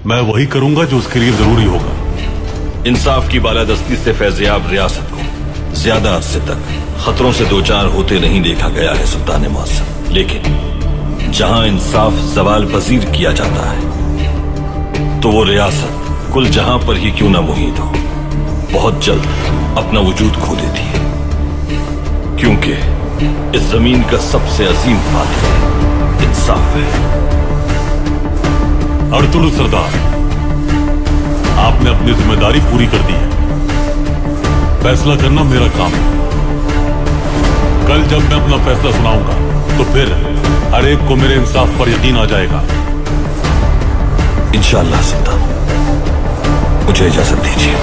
मैं वही करूंगा जो उसके लिए जरूरी होगा। इंसाफ की बालादस्ती से फैज़याब रियासत को ज्यादा अरसे तक खतरों से दो चार होते नहीं देखा गया है सुल्तान मुअज़्ज़म। लेकिन जहां इंसाफ ज़वाल पजीर किया जाता है तो वो रियासत कुल जहां पर ही क्यों ना मुहीत हो बहुत जल्द अपना वजूद खो देती है, क्योंकि इस जमीन का सबसे अजीम फातिह इंसाफ है। अर्तुल सरदार, आपने अपनी जिम्मेदारी पूरी कर दी है। फैसला करना मेरा काम है। कल जब मैं अपना फैसला सुनाऊंगा तो फिर हर एक को मेरे इंसाफ पर यकीन आ जाएगा। इंशाअल्लाह सुल्तान, मुझे इजाजत दीजिए।